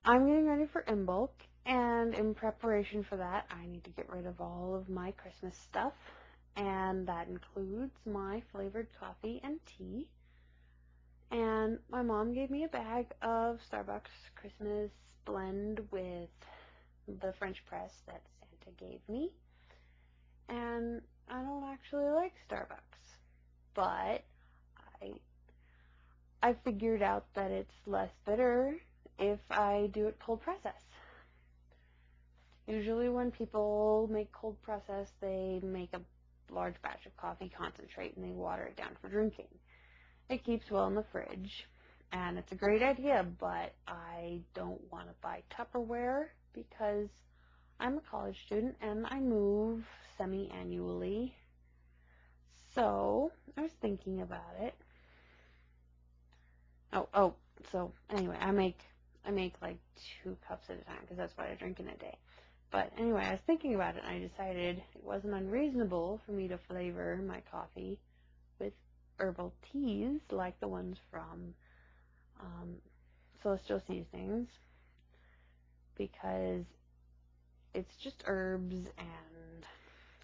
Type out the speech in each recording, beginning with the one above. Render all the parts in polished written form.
I'm getting ready for in bulk, and in preparation for that, I need to get rid of all of my Christmas stuff, and that includes my flavored coffee and tea. And my mom gave me a bag of Starbucks Christmas blend with the French press that Santa gave me. And I don't actually like Starbucks, but I figured out that it's less bitter if I do it cold process. Usually when people make cold process, they make a large batch of coffee concentrate and they water it down for drinking. It keeps well in the fridge, and it's a great idea, but I don't want to buy Tupperware because I'm a college student and I move semi-annually. So I was thinking about it. So anyway, I make like 2 cups at a time because that's what I drink in a day. But anyway, I was thinking about it and I decided it wasn't unreasonable for me to flavor my coffee with herbal teas like the ones from Celestial Seasonings, because it's just herbs and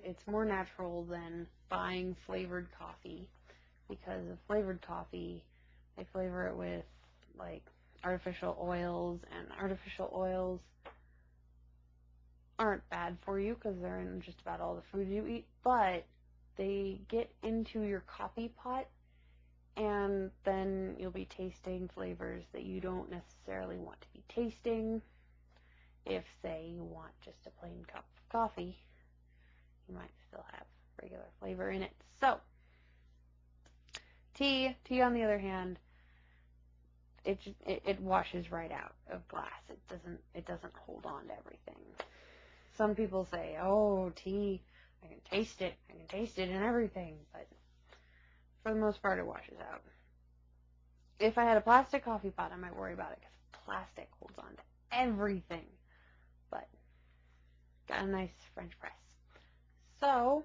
it's more natural than buying flavored coffee, because of flavored coffee they flavor it with like artificial oils, and artificial oils aren't bad for you because they're in just about all the food you eat, but they get into your coffee pot and then you'll be tasting flavors that you don't necessarily want to be tasting. If, say, you want just a plain cup of coffee, you might still have regular flavor in it. So, tea on the other hand, it washes right out of glass. It doesn't hold on to everything. Some people say, oh, tea, I can taste it and everything, but for the most part it washes out. If I had a plastic coffee pot, I might worry about it because plastic holds on to everything, but got a nice French press. So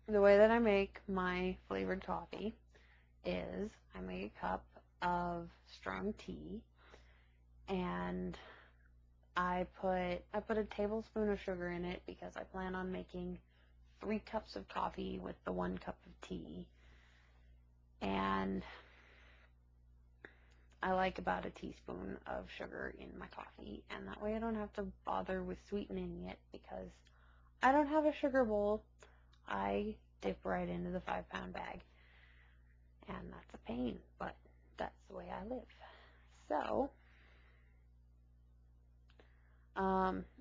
the way that I make my flavored coffee is I make a cup of strong tea, and I put a tablespoon of sugar in it because I plan on making 3 cups of coffee with the 1 cup of tea. And I like about a teaspoon of sugar in my coffee, and that way I don't have to bother with sweetening it because I don't have a sugar bowl. I dip right into the 5-pound bag, and that's a pain, but that's the way I live. So,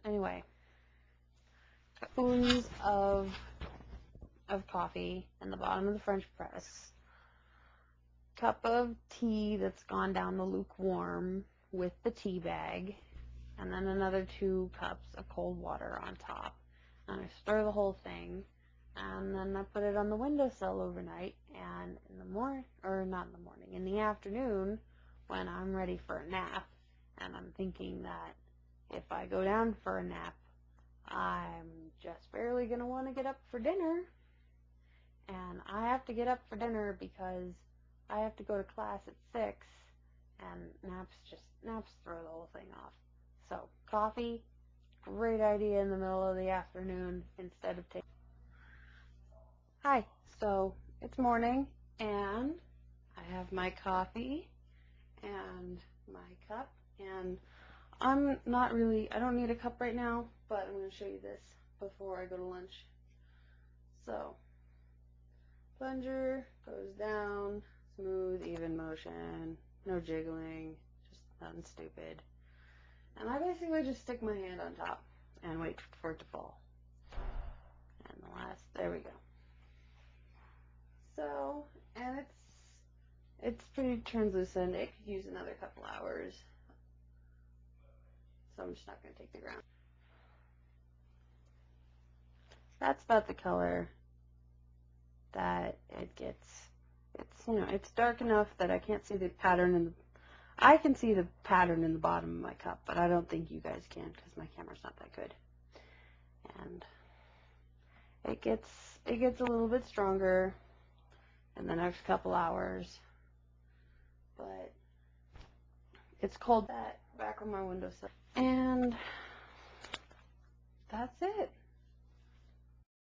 anyway, spoons of coffee in the bottom of the French press, cup of tea that's gone down the lukewarm with the tea bag, and then another 2 cups of cold water on top. And I stir the whole thing, and then I put it on the windowsill overnight, and in the afternoon, when I'm ready for a nap, and I'm thinking that if I go down for a nap, I'm just barely going to want to get up for dinner, and I have to get up for dinner because I have to go to class at 6, and naps throw the whole thing off. So, coffee, great idea in the middle of the afternoon instead of taking... Hi, so it's morning, and I have my coffee and my cup, and I don't need a cup right now, but I'm going to show you this before I go to lunch. So, plunger goes down, smooth, even motion, no jiggling, just nothing stupid. And I basically just stick my hand on top and wait for it to fall. And there we go. So, and it's pretty translucent. It could use another couple hours. So I'm just not going to take the ground. That's about the color that it gets. It's dark enough that I can't see the pattern I can see the pattern in the bottom of my cup, but I don't think you guys can because my camera's not that good. And it gets a little bit stronger in the next couple hours, but it's cold. That back on my windowsill. And that's it.